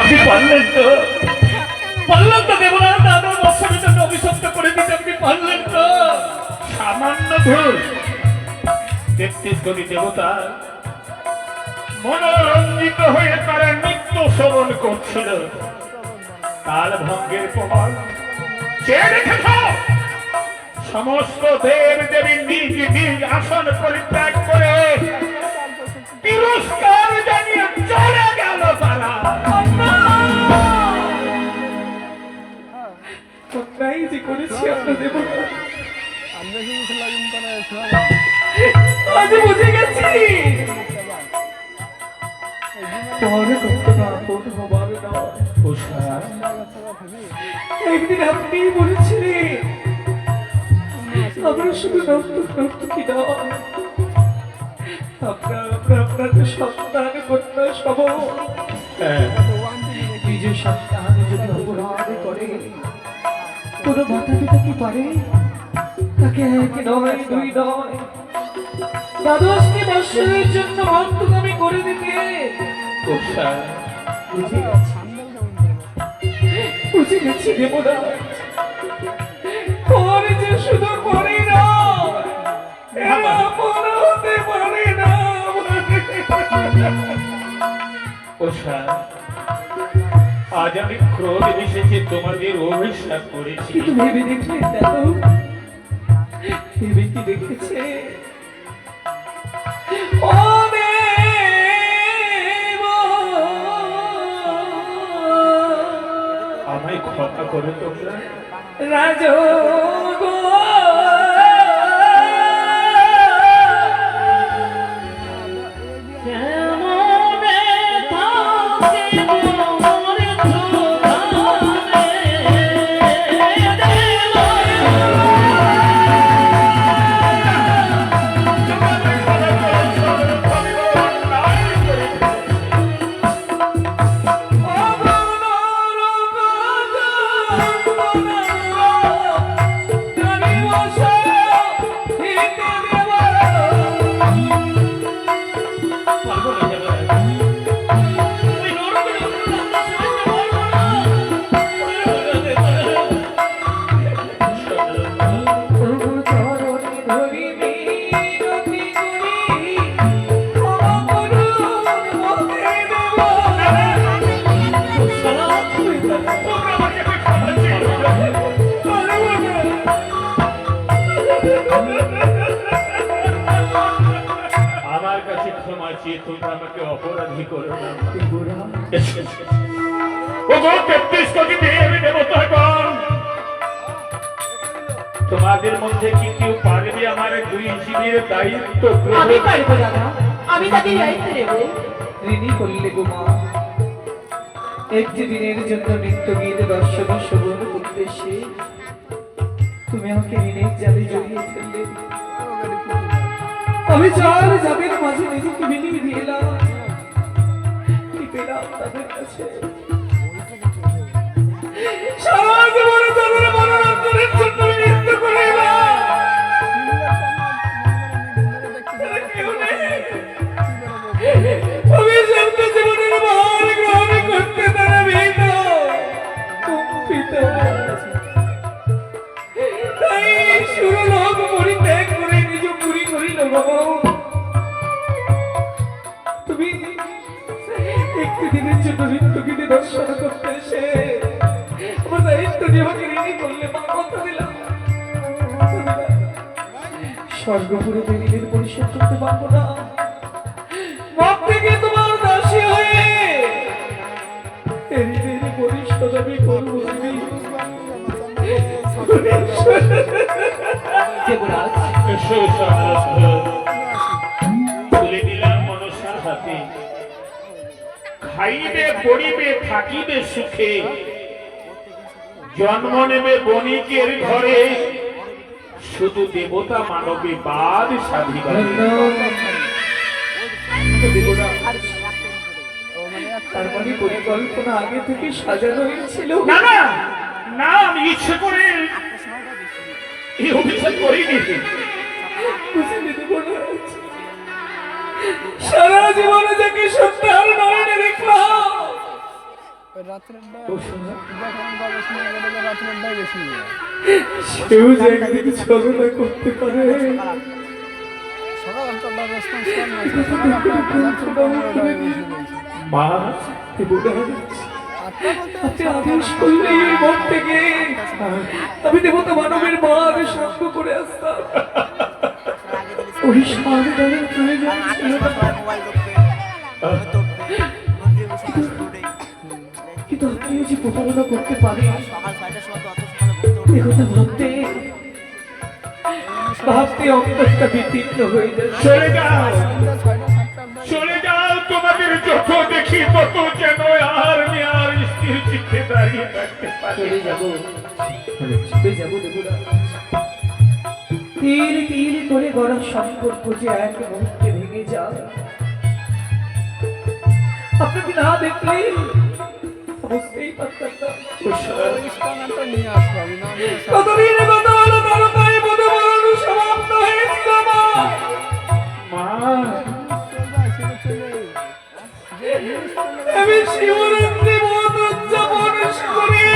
আপনি পারলেন তো দেবরাজ দাদা বৎসরের জন্য অভিশপ্ত করে দিতে আপনি পারলেন তো। সামান্য ভুল 33 কোটি দেবতা মনোরঞ্জিত হয়ে তারা নৃত্য শ্রবণ করছিল। কাল ভঙ্গের প্রমাণ চেয়ে রেখেছ। সমস্ত দেব দেবী নিজ নিজ আসন পরিত্যাগ করে তিরস্কার জানিয়ে চলে গেল তারা। কোথায় যে করেছি আপনাদের আজ বুঝে গেছি। একদিন আপনি বলেছিলেন আমরা শুধু নর্তকী নয়, আপনার সন্তান কন্যা সব নিজের সন্তান যদি অপরাধ করে কোনো মাতা পিতা কি পারে তাকে এক নয় দুই নয় 12টি বৎসরের জন্য অন্তগামী করে দিতে। বুঝে গেছি দেবরাজ, পরে যে শুধু পরে না হতে পারে না। আজ আমি ক্রোধ মিশেছে তোমাদের অভিশাপ করেছি। কিন্তু ভেবে দেখলেন দেখো, ভেবে কি দেখেছে আমায় ক্ষমা করো তোমরা রাজ তোমরা আমাকে অপরাধী করো না। 33 কোটি দেবী দেবতাগণ, তোমাদের মধ্যে কি কেউ পারবে আমার দুই জীবের দায়িত্ব? আমি পারবো দাদা, আমি তাদের দায়িত্ব নেব। ঋণী করলে গো মা, একটি দিনের জন্য নিত্য গীত দর্শন শ্রবণ করতে এসে তুমি আমাকে ঋণের জালে জড়িয়ে ফেললে। আমি চার যাবের মাঝে নিজেকে বিলিয়ে দিলাম, কি পেলাম তাদের কাছে? সারা জীবনে তাদের মনোরঞ্জনের জন্য নৃত্য করে এলাম। কেউ নেই, আমি সামনে জীবনের ভার গ্রহণ করতে তারা ভীত কম্পিত। তাই সুরলোক পরিত্যাগ করে নিজ পুরী করিল বাবা। তুমি একটি দিনের জন্য নৃত্যগীতি দর্শন করতে এসে আমার দায়িত্ব জীবনকে ঋণী করলে মা, কথা দিলাম স্বর্গপুরে ঋণের পরিশোধ করতে পারবো না। মত থেকে তোমার দাসী হয়ে ঋণের পরিশোধ আমি করবো। তুলে দিলাম মনসার হাতে, খাইবে পড়িবে থাকিবে সুখে, জন্ম নেবে বণিকের ঘরে, শুধু দেবতা মানবে বাদ সাধিবা। তার মানে পরিকল্পনা আগে থেকে সাজানো হয়েছিল? না না না, আমি ইচ্ছে করে এই অভিযান করিনি। সারা জীবনে যাকে সত্যার নয়নে দেখলাম সেও যে একদিন ছলনা করতে পারে। মা, আপনি আদেশ করলে এই মন থেকে আমি দেবতা মানবের মার সঙ্গ করে আসতাম। ওই সাবধানের প্রয়োজন ছিল না। কিন্তু আপনিও যে প্রতারণা করতে পারেন একথা ভাবতে ভাবতে অন্তরটা বিতীর্ণ হয়ে যায়। চলে যাও, চলে যাও, তোমাদের যত দেখি তত যেন আর মেয়ার স্থির চিত্তে দাঁড়িয়ে থাকতে পারে। চলে যাবো, চলে যাবো দেবুরা। তিল তিল করে গড়া সম্পর্ক যে এক মুহূর্তে ভেঙে যায়, আপনাকে না দেখলে বুঝতেই পারতাম না। কতদিন কত হলো তারকায় মধুবরণ সমাপ্ত হয়েছিল মা। আমি শিবরাত্রি মত উদযাপন করি।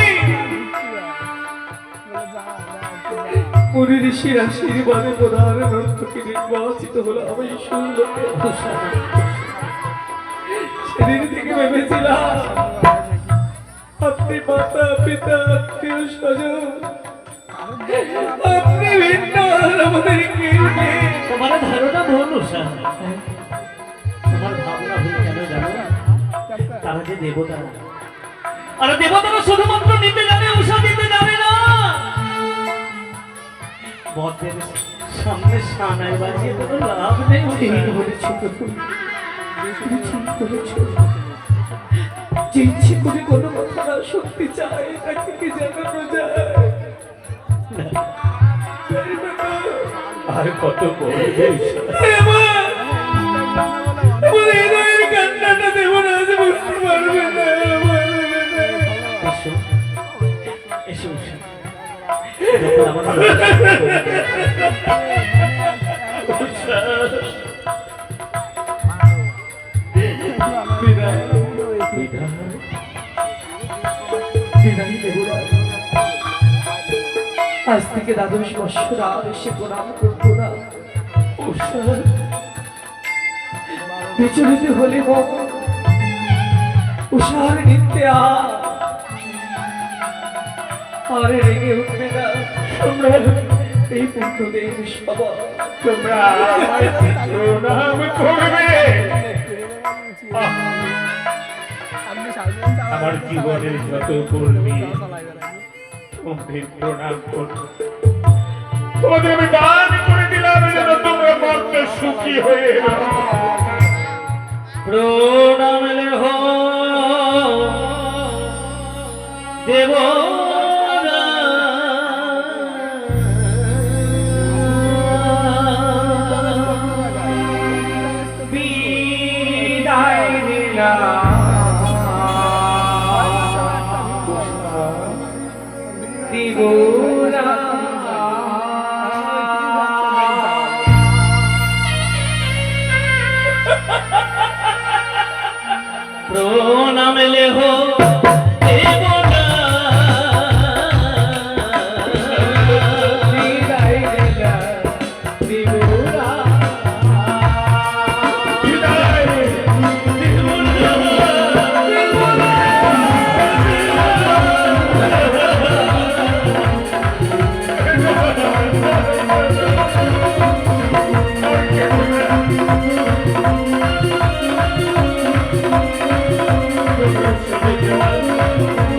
মুনি ঋষির আশীর্বাদে প্রধান নর্তকী নির্বাচিত হলো আমি সুন্দরকে। সেদিন থেকে ভেবেছিলাম আপনি মাতা পিতা আত্মীয় স্বজন, আপনি ভিন্ন আমাদেরকে। তোমার ধারণা ভুল উষা, তোমার ভাবনা ভুল কেন জানো? তারা যে দেবতা, আর দেবতারা শুধুমাত্র নিতে জানে, উষা দিতে জানে না। বদের সামনে সানাই বাজিয়ে কোনো লাভ নেই। ঠিক বলেছ প্রভু, তুমি ঠিক বলেছ। যে ইচ্ছে করে কোনো কথা না শুনতে চায় তাকে কি জানানো যায়? আর কত বলবে? হৃদয়ের কান্নাটা দেব না, যে বুঝতে পারবে না। এসো, এসো উষা, যখন আমার আজ থেকে দ্বাদশ বৎসর আর এসে প্রণাম করবো না। বিচলিত হলে উষার নিত্যে আর রেগে উঠবে না। এই পুণ্যদের সবাই তোমরা আমায় প্রণাম করবে। আমার জীবনের যত কর্মী তোমাদের প্রণাম করো। তোমাদের আমি দান করে দিলাম যেন তোমরা মর্তে সুখী হয়ে এলো। প্রণাম লেহ দেব বিদায় দিলাম। প্রণাম লেহ Thank you.